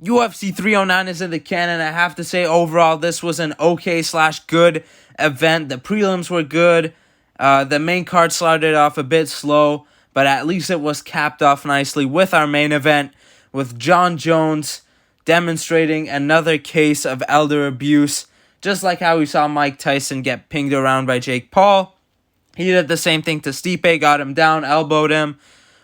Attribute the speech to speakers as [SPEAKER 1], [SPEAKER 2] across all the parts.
[SPEAKER 1] UFC 309 is in the can, and I have to say, overall, this was an okay/good event. The prelims were good. The main card started off a bit slow, but at least it was capped off nicely with our main event, with Jon Jones demonstrating another case of elder abuse, just like how we saw Mike Tyson get pinged around by Jake Paul. He did the same thing to Stipe, got him down, elbowed him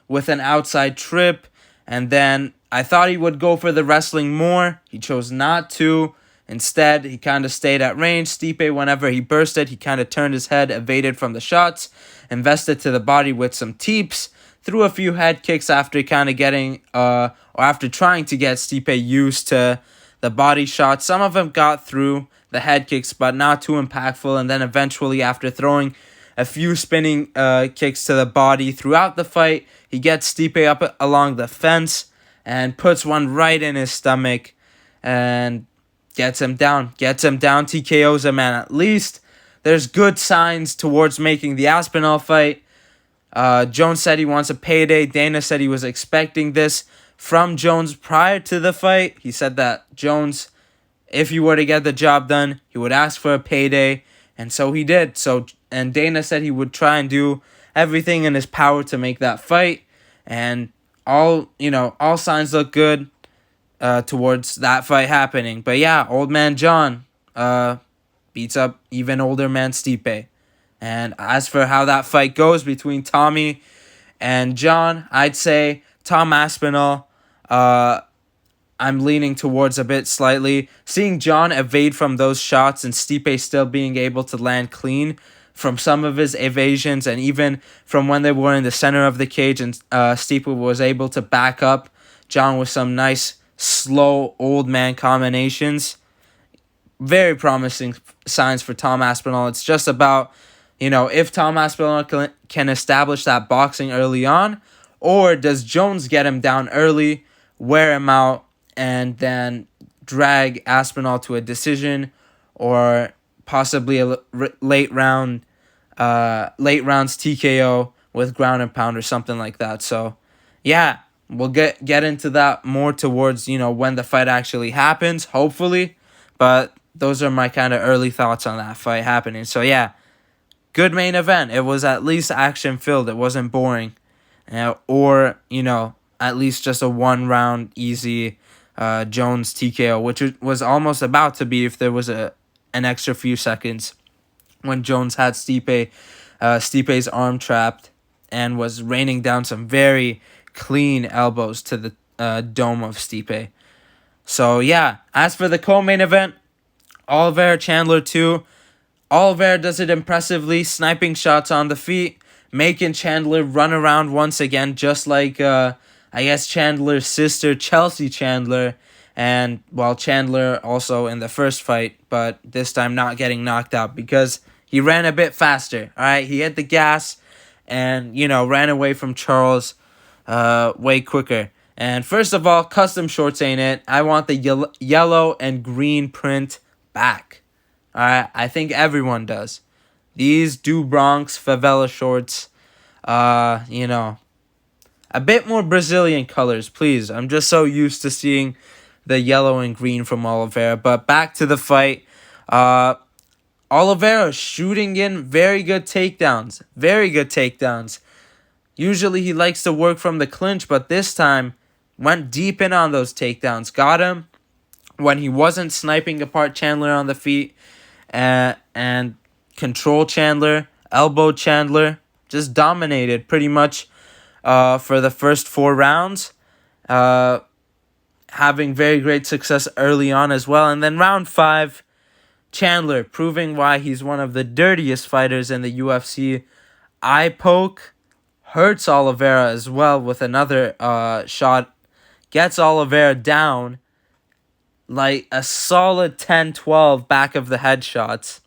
[SPEAKER 1] with an outside trip, and then I thought he would go for the wrestling more. He chose not to. Instead, he kind of stayed at range. Stipe, whenever he bursted, he kind of turned his head, evaded from the shots, invested to the body with some teeps, threw a few head kicks after kind of getting, or after trying to get Stipe used to the body shots. Some of them got through the head kicks, but not too impactful. And then eventually, after throwing a few spinning kicks to the body throughout the fight, he gets Stipe up along the fence and puts one right in his stomach and gets him down. TKOs him, and at least there's good signs towards making the Aspinall fight. Jones said he wants a payday. Dana said he was expecting this from Jones prior to the fight. He said that Jones, if he were to get the job done, he would ask for a payday, and so he did. And Dana said he would try and do everything in his power to make that fight, and all signs look good towards that fight happening. But yeah, old man John beats up even older man Stipe. And as for how that fight goes between Tommy and John, I'd say Tom Aspinall, I'm leaning towards a bit slightly. Seeing John evade from those shots and Stipe still being able to land clean from some of his evasions, and even from when they were in the center of the cage and Stipe was able to back up John with some nice, slow, old man combinations. Very promising signs for Tom Aspinall. It's just about, if Tom Aspinall can establish that boxing early on, or does Jones get him down early, wear him out, and then drag Aspinall to a decision, or possibly a late rounds TKO with ground and pound or something like that. So, yeah, we'll get into that more towards, when the fight actually happens, hopefully. But those are my kind of early thoughts on that fight happening. So, yeah, good main event. It was at least action-filled. It wasn't boring. Or, at least just a one-round easy Jones TKO, which was almost about to be if there was an extra few seconds when Jones had Stipe's arm trapped and was raining down some very clean elbows to the dome of Stipe. So yeah, as for the co-main event, Oliveira Chandler 2. Oliveira does it impressively, sniping shots on the feet, making Chandler run around once again, just like Chandler's sister, Chelsea Chandler, and, Chandler also in the first fight, but this time not getting knocked out because he ran a bit faster, all right? He hit the gas and, ran away from Charles way quicker. And first of all, custom shorts ain't it. I want the yellow and green print back, all right? I think everyone does. These Do Bronx favela shorts, a bit more Brazilian colors, please. I'm just so used to seeing the yellow and green from Oliveira. But back to the fight. Oliveira shooting in very good takedowns. Very good takedowns. Usually he likes to work from the clinch, but this time went deep in on those takedowns. Got him when he wasn't sniping apart Chandler on the feet. And controlled Chandler, elbowed Chandler. Just dominated pretty much for the first 4 rounds, having very great success early on as well. And then round 5, Chandler proving why he's one of the dirtiest fighters in the UFC. Eye poke, hurts Oliveira as well with another shot, gets Oliveira down like a solid 10-12 back of the head shots.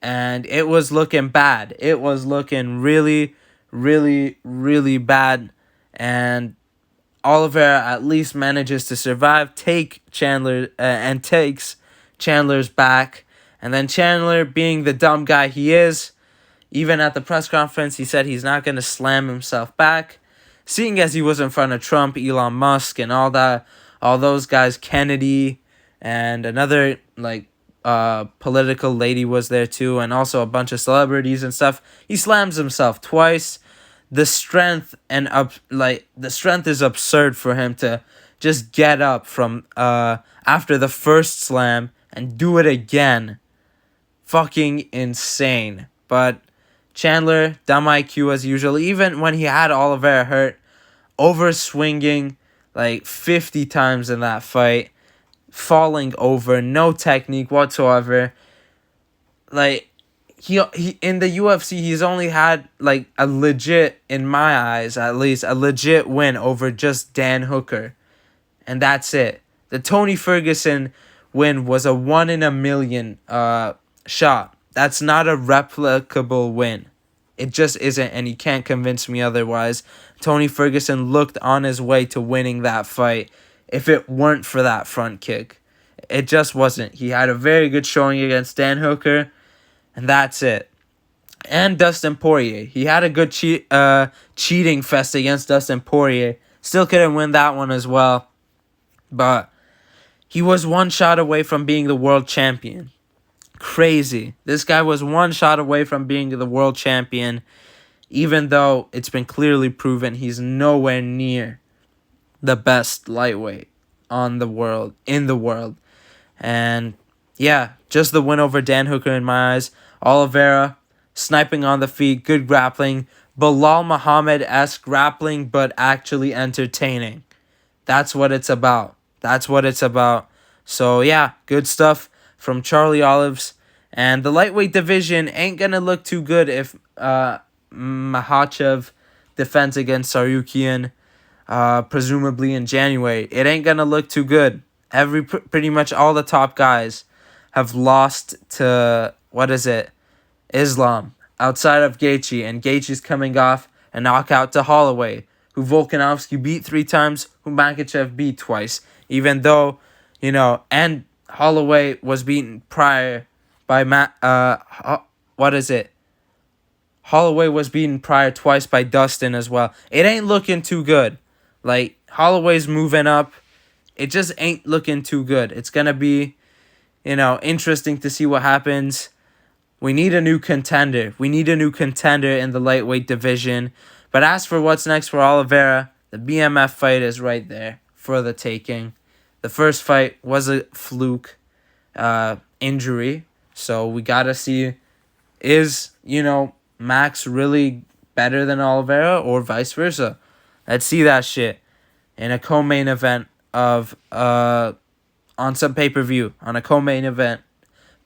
[SPEAKER 1] And it was looking bad. It was looking really, really, really bad. And Oliveira at least manages to survive, take Chandler, and takes Chandler's back. And then Chandler, being the dumb guy he is, even at the press conference, he said he's not going to slam himself back. Seeing as he was in front of Trump, Elon Musk, and all all those guys, Kennedy, and another political lady was there too, and also a bunch of celebrities and stuff. He slams himself twice. The strength is absurd for him to just get up from after the first slam and do it again. Fucking insane. But Chandler, dumb IQ as usual, even when he had Oliveira hurt, over swinging like 50 times in that fight, falling over, no technique whatsoever. Like he in the UFC, he's only had like a legit, in my eyes at least, a legit win over just Dan Hooker, and that's it. The Tony Ferguson win was a 1 in a million shot. That's not a replicable win. It just isn't, and you can't convince me otherwise. Tony Ferguson looked on his way to winning that fight if it weren't for that front kick. It just wasn't. He had a very good showing against Dan Hooker, and that's it. And Dustin Poirier. He had a good cheating fest against Dustin Poirier. Still couldn't win that one as well. But he was one shot away from being the world champion. Crazy. This guy was one shot away from being the world champion, even though it's been clearly proven he's nowhere near the best lightweight in the world. And yeah, just the win over Dan Hooker in my eyes. Oliveira, sniping on the feet, good grappling. Bilal Muhammad-esque grappling, but actually entertaining. That's what it's about. So yeah, good stuff from Charlie Olives. And the lightweight division ain't going to look too good if Makhachev defends against Sarukian, presumably in January. It ain't going to look too good. Pretty much all the top guys have lost to, Islam, outside of Gaethje. And Gaethje's coming off a knockout to Holloway, who Volkanovski beat 3 times, who Makhachev beat twice. Even though, and Holloway was beaten prior by Holloway was beaten prior twice by Dustin as well. It ain't looking too good. Like, Holloway's moving up. It just ain't looking too good. It's going to be, interesting to see what happens. We need a new contender. We need a new contender in the lightweight division. But as for what's next for Oliveira, the BMF fight is right there for the taking. The first fight was a fluke injury. So we got to see, is, Max really better than Oliveira or vice versa? Let's see that shit in a co-main event of on some pay-per-view, on a co-main event.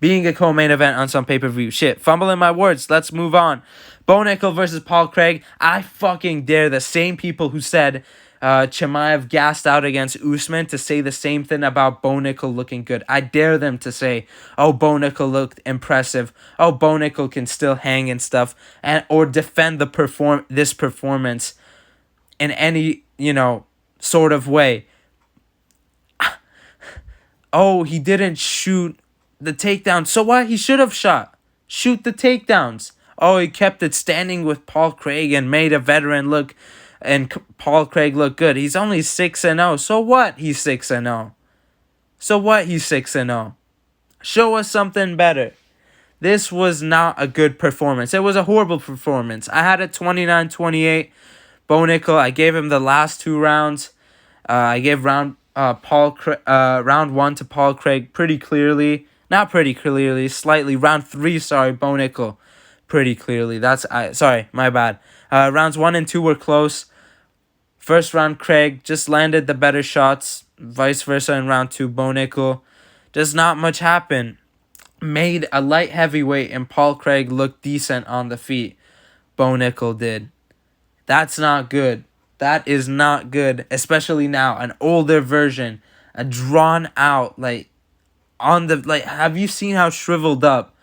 [SPEAKER 1] Being a co-main event on some pay-per-view. Shit, fumbling my words. Let's move on. Bo Nickal versus Paul Craig. I fucking dare the same people who said Chimaev gassed out against Usman to say the same thing about Bo Nickal looking good. I dare them to say, oh, Bo Nickal looked impressive. Oh, Bo Nickal can still hang and stuff. Or defend this performance in any, sort of way. Oh, he didn't shoot the takedown. So what? He should have shot. Shoot the takedowns. Oh, he kept it standing with Paul Craig and made a veteran look, and Paul Craig look good. He's only 6-0. So what? He's 6-0. So what? He's 6-0. Show us something better. This was not a good performance. It was a horrible performance. I had it 29-28. Bo Nickal, I gave him the last 2 rounds. I gave round 1 to Paul Craig pretty clearly. Not pretty clearly, slightly. Round 3, Bo Nickal. Pretty clearly. My bad. Rounds 1 and 2 were close. First round, Craig just landed the better shots. Vice versa in round 2, Bo Nickal. Just not much happened. Made a light heavyweight and Paul Craig look decent on the feet. Bo Nickal did. That's not good. That is not good. Especially now. An older version. A drawn out, have you seen how shriveled up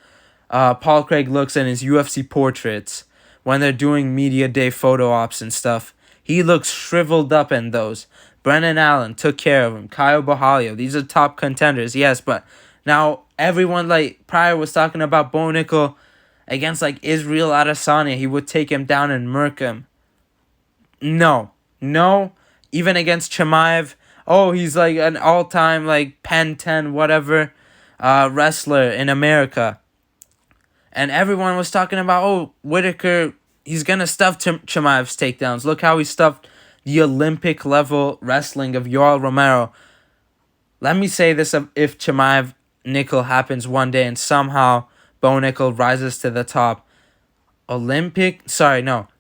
[SPEAKER 1] Paul Craig looks in his UFC portraits when they're doing media day photo ops and stuff? He looks shriveled up in those. Brennan Allen took care of him. Caio Borralho, these are top contenders, yes, but now everyone prior was talking about Bo Nickal against Israel Adesanya. He would take him down and murk him. No. Even against Chimaev, oh, he's like an all-time like Pen 10 whatever wrestler in America. And everyone was talking about, oh, Whitaker, he's going to stuff Chimaev's takedowns. Look how he stuffed the Olympic level wrestling of Yoel Romero. Let me say this, if Chimaev Nickal happens one day and somehow Bo Nickal rises to the top.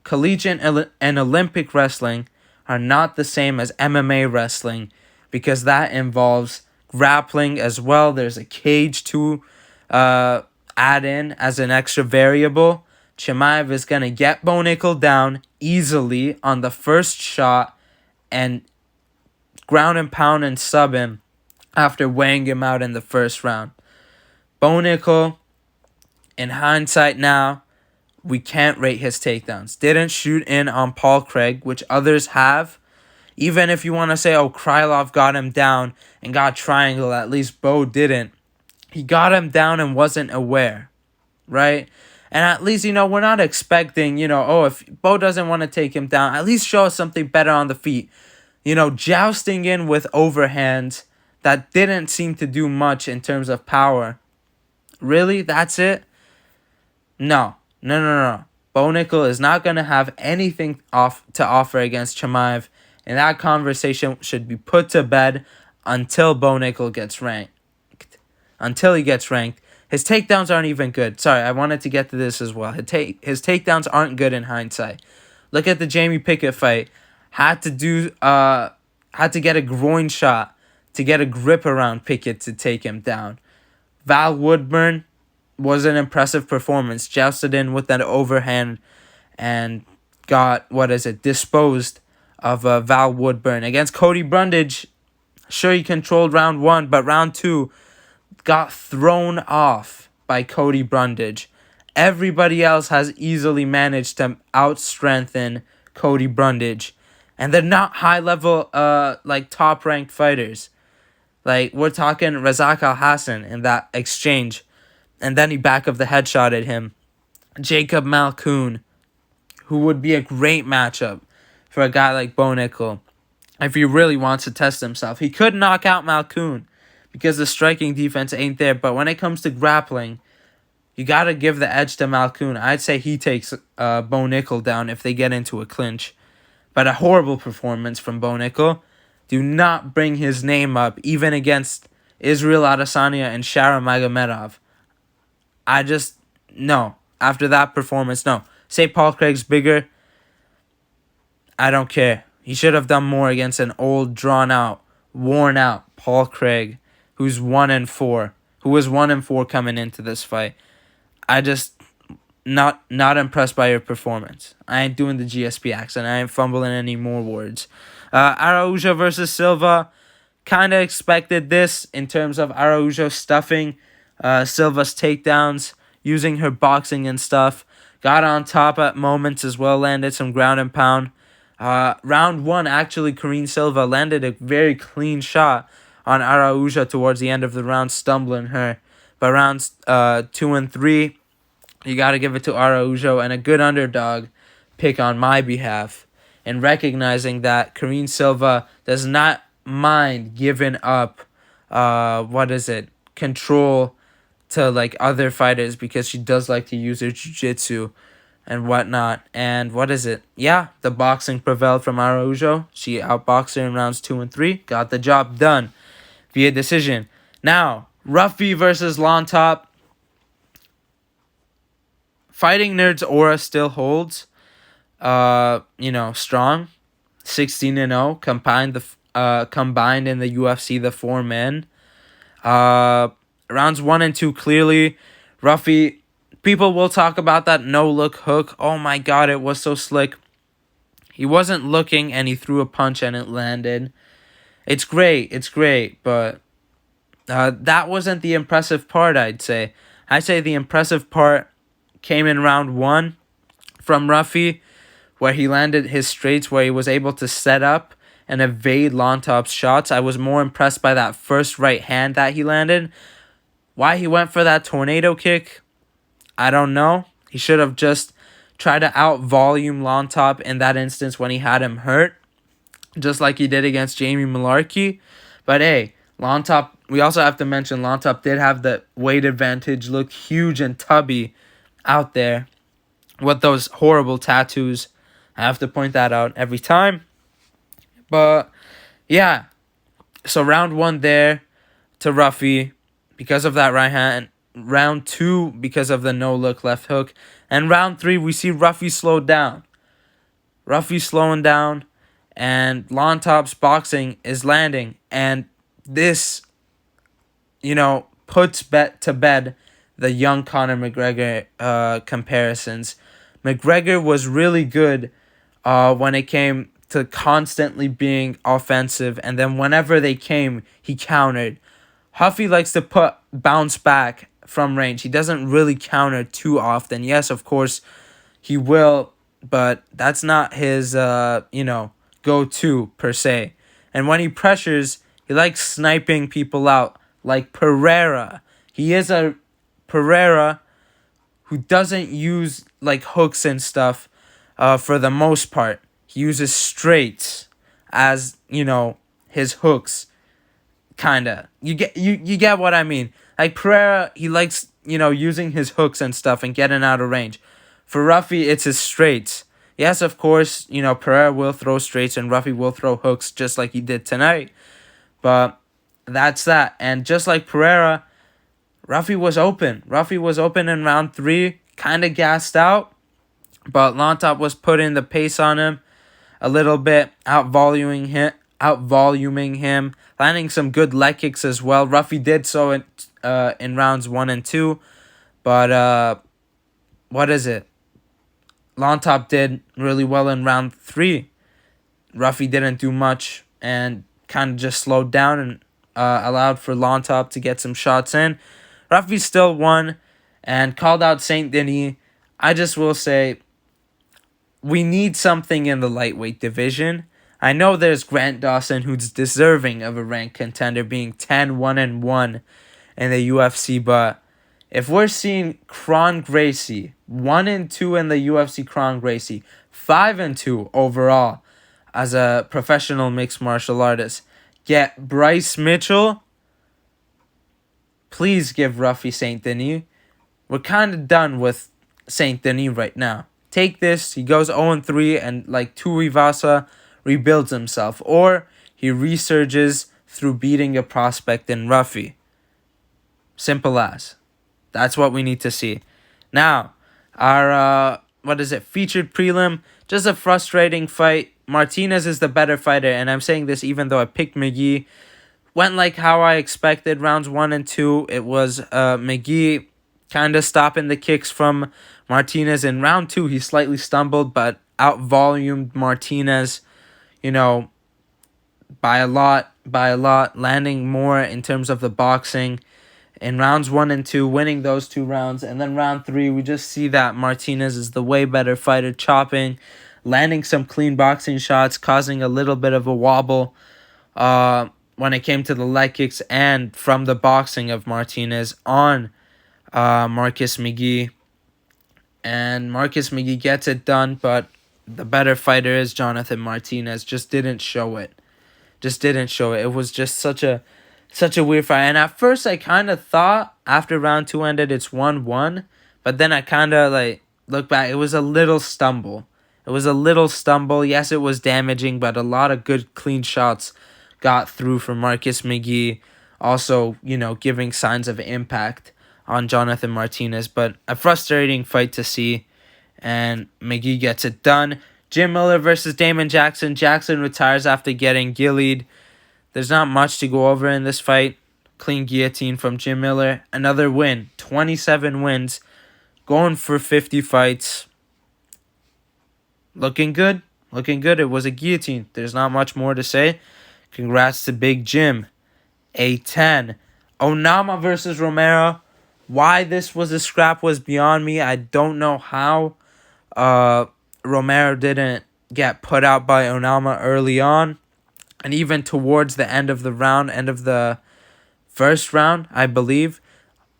[SPEAKER 1] Collegiate and Olympic wrestling are not the same as MMA wrestling, because that involves grappling as well. There's a cage to add in as an extra variable. Chimaev is going to get Bo Nickal down easily on the first shot and ground and pound and sub him after weighing him out in the first round. Bo Nickal, in hindsight now, we can't rate his takedowns. Didn't shoot in on Paul Craig, which others have. Even if you want to say, oh, Krylov got him down and got triangle, at least Bo didn't. He got him down and wasn't aware, right? And at least, we're not expecting, if Bo doesn't want to take him down, at least show us something better on the feet. Jousting in with overhands, that didn't seem to do much in terms of power. Really? That's it? No. Bo Nickal is not going to have anything to offer against Chimaev, and that conversation should be put to bed until Bo Nickal gets ranked. Until he gets ranked. His takedowns aren't even good. Sorry, I wanted to get to this as well. His takedowns aren't good in hindsight. Look at the Jamie Pickett fight. Had to get a groin shot to get a grip around Pickett to take him down. Val Woodburn was an impressive performance. Jousted in with that overhand and got, disposed of Val Woodburn. Against Cody Brundage, sure, he controlled round 1, but round 2 got thrown off by Cody Brundage. Everybody else has easily managed to out-strengthen Cody Brundage. And they're not high-level, top-ranked fighters. Like, we're talking Razak Al-Hassan in that exchange. And then he back of the head shot at him. Jacob Malkoun, who would be a great matchup for a guy like Bo Nickal if he really wants to test himself. He could knock out Malkoun because the striking defense ain't there. But when it comes to grappling, you got to give the edge to Malkoun. I'd say he takes Bo Nickal down if they get into a clinch. But a horrible performance from Bo Nickal. Do not bring his name up, even against Israel Adesanya and Sharon Magomedov. No. After that performance, no. Say Paul Craig's bigger. I don't care. He should have done more against an old, drawn-out, worn-out Paul Craig, who's 1-4, who was 1-4 coming into this fight. Not impressed by your performance. I ain't doing the GSP accent. I ain't fumbling any more words. Araujo versus Silva. Kind of expected this in terms of Araujo stuffing Silva's takedowns, using her boxing and stuff. Got on top at moments as well, landed some ground and pound. Round 1, actually, Karine Silva landed a very clean shot on Araujo towards the end of the round, stumbling her. But rounds 2 and 3, you got to give it to Araujo and a good underdog pick on my behalf. And recognizing that Karine Silva does not mind giving up, control to other fighters, because she does like to use her jiu-jitsu and whatnot. And the boxing prevailed from Araujo. She outboxed her in rounds 2 and 3. Got the job done via decision. Now, Ruffy versus Lontop. Fighting Nerd's aura still holds. Strong. 16-0. Combined in the UFC, the 4 men. Rounds 1 and 2, clearly, Ruffy. People will talk about that no-look hook. Oh my god, it was so slick. He wasn't looking and he threw a punch and it landed. It's great, but that wasn't the impressive part, I'd say. I'd say the impressive part came in round 1 from Ruffy, where he landed his straights, where he was able to set up and evade Lontop's shots. I was more impressed by that first right hand that he landed. Why he went for that tornado kick, I don't know. He should have just tried to out-volume Lontop in that instance when he had him hurt. just like he did against Jamie Malarkey. But hey, Long Top, we also have to mention Long Top did have the weight advantage, looked huge and tubby out there with those horrible tattoos. I have to point that out every time. But yeah, so round 1 there to Ruffy because of that right hand. Round 2 because of the no-look left hook. And round 3, we see Ruffy slowed down. Ruffy slowing down, and Long Top's boxing is landing. And this, puts to bed the young Conor McGregor comparisons. McGregor was really good when it came to constantly being offensive, and then whenever they came, he countered. Huffy likes to bounce back from range. He doesn't really counter too often. Yes, of course, he will, but that's not his, go-to per se. And when he pressures, he likes sniping people out, like Pereira. He is a Pereira who doesn't use like hooks and stuff for the most part. He uses straights as, his hooks, kinda. You get what I mean. Like Pereira, he likes, using his hooks and stuff and getting out of range. For Ruffy, it's his straights. Yes, of course, Pereira will throw straights and Ruffy will throw hooks just like he did tonight. But that's that. And just like Pereira, Ruffy was open. Ruffy was open in round 3, kind of gassed out. But Long Top was putting the pace on him a little bit, outvoluming him, landing some good leg kicks as well. Ruffy did so in rounds 1 and 2. But, what is it? Long Top did really well in round 3. Ruffy didn't do much and kind of just slowed down and allowed for Long Top to get some shots in. Ruffy still won and called out Saint Denis. I just will say, we need something in the lightweight division. I know there's Grant Dawson, who's deserving of a ranked contender, being 10-1-1 in the UFC, but if we're seeing Kron Gracie 1-2 in the UFC, Kron Gracie 5-2 overall as a professional mixed martial artist, get Bryce Mitchell, please give Ruffy Saint Denis. We're kind of done with Saint Denis right now. Take this, he goes 0-3 and like Tuivasa rebuilds himself, or he resurges through beating a prospect in Ruffy. Simple as. That's what we need to see. Now, our, featured prelim, just a frustrating fight. Martinez is the better fighter, and I'm saying this even though I picked McGee. Went like how I expected, rounds 1 and 2. It was McGee kind of stopping the kicks from Martinez. In round 2, he slightly stumbled, but out-volumed Martinez, by a lot, landing more in terms of the boxing. In rounds 1 and 2, winning those 2 rounds. And then round 3, we just see that Martinez is the way better fighter, chopping, landing some clean boxing shots, causing a little bit of a wobble when it came to the leg kicks and from the boxing of Martinez on Marcus McGee. And Marcus McGee gets it done, but the better fighter is Jonathan Martinez. Just didn't show it. It was just such a weird fight. And at first, I kind of thought after round 2 ended, it's 1-1. But then I kind of look back. It was a little stumble. Yes, it was damaging, but a lot of good clean shots got through from Marcus McGee. Also, giving signs of impact on Jonathan Martinez. But a frustrating fight to see. And McGee gets it done. Jim Miller versus Damon Jackson. Jackson retires after getting guillied. There's not much to go over in this fight. Clean guillotine from Jim Miller. Another win. 27 wins. Going for 50 fights. Looking good. It was a guillotine. There's not much more to say. Congrats to Big Jim. A10. Onama versus Romero. Why this was a scrap was beyond me. I don't know how Romero didn't get put out by Onama early on. And even towards the end of the first round, I believe,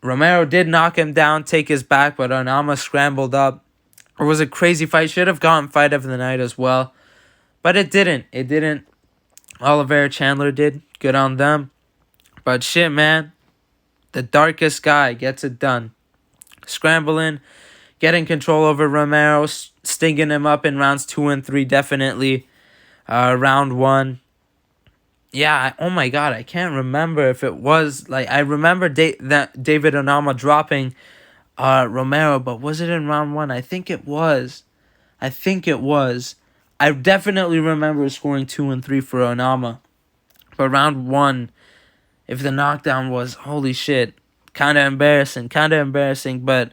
[SPEAKER 1] Romero did knock him down, take his back, but Onama scrambled up. It was a crazy fight. Should have gotten fight of the night as well. But it didn't. Oliveira, Chandler did. Good on them. But shit, man. The darkest guy gets it done. Scrambling, getting control over Romero, stinging him up in rounds 2 and 3, definitely. Round 1. Yeah, oh my god, I can't remember if it was, like, I remember that David Onama dropping Romero, but was it in round 1? I think it was. I definitely remember scoring 2 and 3 for Onama. But round 1, if the knockdown was, holy shit, kind of embarrassing, but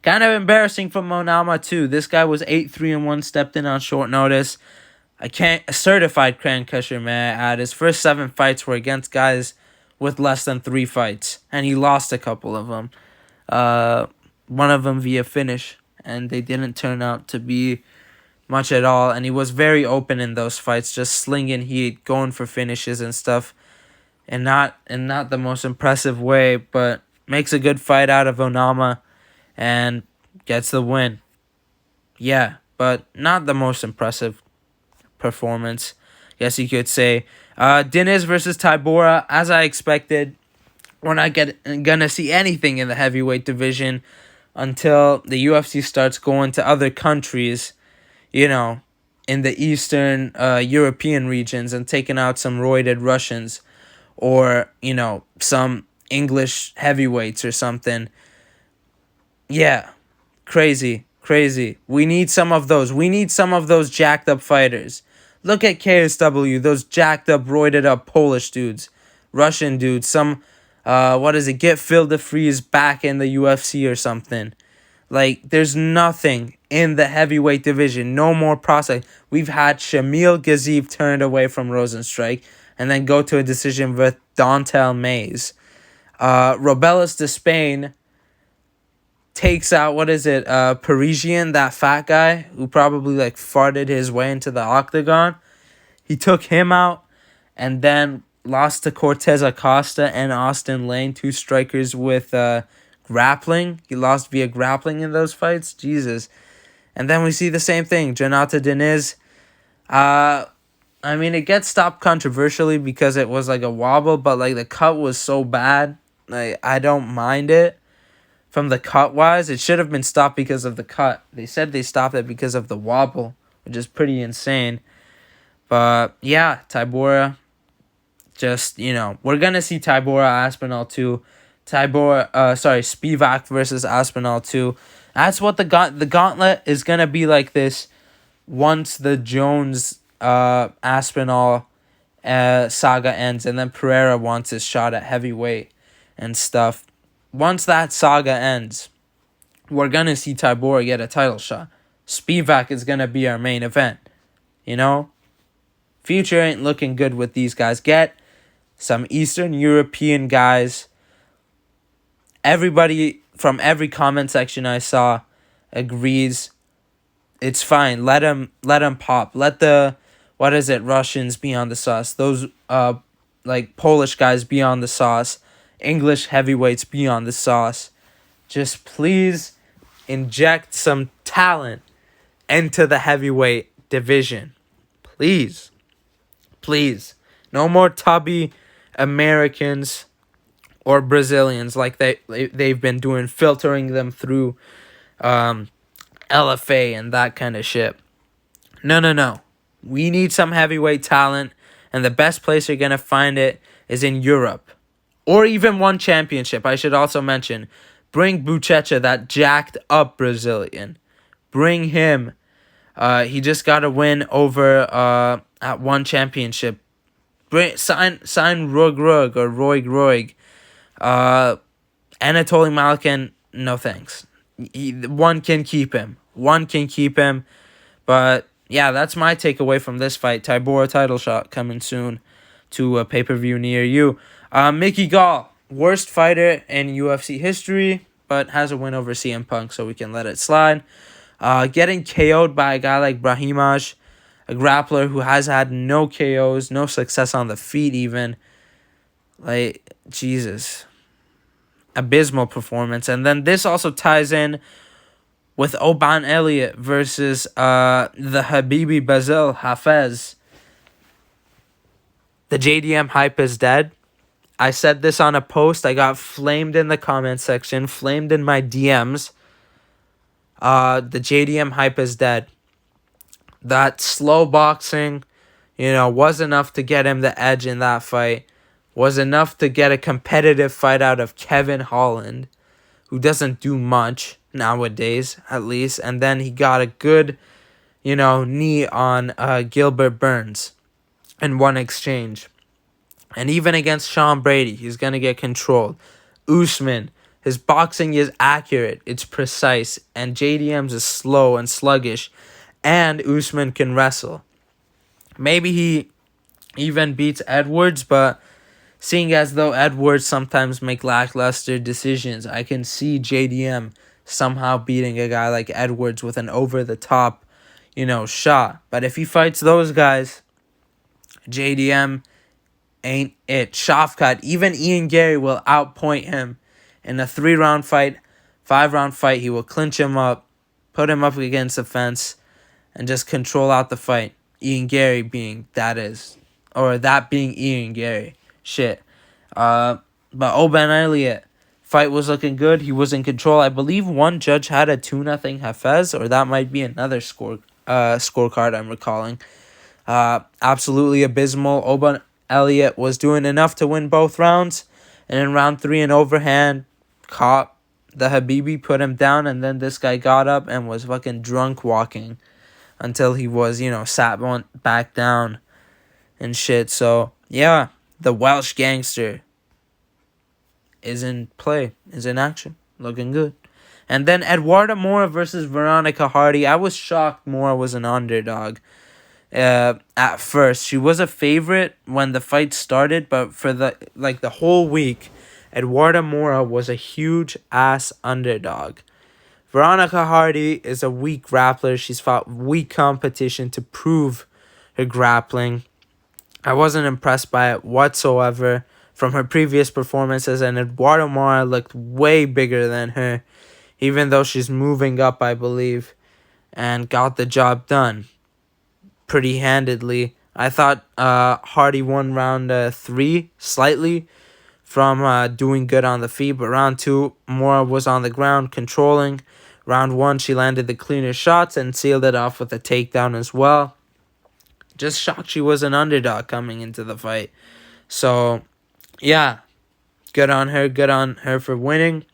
[SPEAKER 1] kind of embarrassing from Onama too. This guy was 8-3-1, stepped in on short notice. A certified crusher, man. At his first 7 fights were against guys with less than 3 fights, and he lost a couple of them. One of them via finish, and they didn't turn out to be much at all. And he was very open in those fights, just slinging heat, going for finishes and stuff, and not the most impressive way, but makes a good fight out of Onama, and gets the win. Yeah, but not the most impressive performance, yes you could say. Diniz versus Tybura, as I expected. We're not gonna see anything in the heavyweight division until the UFC starts going to other countries, in the Eastern European regions, and taking out some roided Russians, or some English heavyweights or something. Yeah, crazy. We need some of those. We need some of those jacked up fighters. Look at KSW, those jacked up, roided up Polish dudes, Russian dudes. Some, get Phil DeFries back in the UFC or something. Like, there's nothing in the heavyweight division. No more prospect. We've had Shamil Gaziev turned away from Rosenstrike and then go to a decision with Dontel Mays. Robelis de Spain takes out, Parisian, that fat guy who probably farted his way into the octagon. He took him out and then lost to Cortez Acosta and Austin Lane, 2 strikers with grappling. He lost via grappling in those fights. Jesus. And then we see the same thing. Jonata Diniz. It gets stopped controversially because it was a wobble, but the cut was so bad. I don't mind it. From the cut wise, it should have been stopped because of the cut. They said they stopped it because of the wobble, which is pretty insane. But yeah, Tybura, just, we're gonna see Tybura Aspinall too. Spivak versus Aspinall too. That's what the gauntlet is gonna be like this once the Jones Aspinall saga ends, and then Pereira wants his shot at heavyweight and stuff. Once that saga ends, we're going to see Tybura get a title shot. Spivak is going to be our main event. Future ain't looking good with these guys. Get some Eastern European guys. Everybody from every comment section I saw agrees it's fine. Let him pop. Let the, Russians be on the sauce. Those, Polish guys be on the sauce. English heavyweights be on the sauce. Just please inject some talent into the heavyweight division. Please. No more tubby Americans or Brazilians like they've been doing, filtering them through LFA and that kind of shit. No. We need some heavyweight talent, and the best place you're going to find it is in Europe. Or even one championship, I should also mention. Bring Buchecha, that jacked up Brazilian. Bring him. He just got a win over at one championship. Sign Roig or Roig. Anatoly Malkin, no thanks. One can keep him. But yeah, that's my takeaway from this fight. Tybura title shot coming soon to a pay-per-view near you. Mickey Gall, worst fighter in UFC history, but has a win over CM Punk, so we can let it slide. Getting KO'd by a guy like Brahimaj, a grappler who has had no KOs, no success on the feet even. Jesus. Abysmal performance. And then this also ties in with Oban Elliott versus the Habibi Basel Hafez. The JDM hype is dead. I said this on a post. I got flamed in the comment section, flamed in my DMs. The JDM hype is dead. That slow boxing, was enough to get him the edge in that fight. Was enough to get a competitive fight out of Kevin Holland, who doesn't do much nowadays, at least. And then he got a good, knee on Gilbert Burns in one exchange. And even against Sean Brady, he's going to get controlled. Usman, his boxing is accurate. It's precise. And JDM's is slow and sluggish. And Usman can wrestle. Maybe he even beats Edwards, but seeing as though Edwards sometimes make lackluster decisions, I can see JDM somehow beating a guy like Edwards with an over-the-top, shot. But if he fights those guys, JDM ain't it. Shafkat, even Ian Gary will outpoint him in a 3-round fight, 5-round fight. He will clinch him up, put him up against the fence, and just control out the fight. Ian Gary being that being Ian Gary. Shit. But Ben Elliott, fight was looking good. He was in control. I believe one judge had a 2-0 Hafez, or that might be another scorecard I'm recalling. Absolutely abysmal. Ben Elliott was doing enough to win both rounds. And in round 3, an overhand caught the Habibi, put him down, and then this guy got up and was fucking drunk walking until he was, sat back down and shit. So, yeah, the Welsh gangster is in play, is in action, looking good. And then Eduarda Moura versus Veronica Hardy. I was shocked Moura was an underdog at first. She was a favorite when the fight started, but for the whole week, Eduarda Moura was a huge ass underdog. Veronica Hardy is a weak grappler. She's fought weak competition to prove her grappling. I wasn't impressed by it whatsoever from her previous performances, and Eduarda Moura looked way bigger than her, even though she's moving up, I believe, and got the job done pretty handedly. I thought Hardy won round 3 slightly from doing good on the feet, but round 2, Moura was on the ground controlling. Round 1, she landed the cleaner shots and sealed it off with a takedown as well. Just shocked she was an underdog coming into the fight. So, yeah, good on her for winning.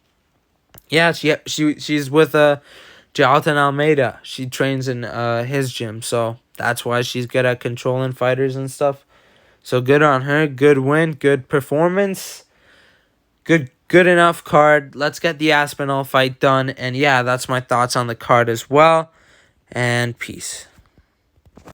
[SPEAKER 1] Yeah, she's with Jalton Almeida. She trains in his gym, so that's why she's good at controlling fighters and stuff. So good on her, good win, good performance. Good enough card. Let's get the Aspinall fight done. And yeah, that's my thoughts on the card as well. And peace.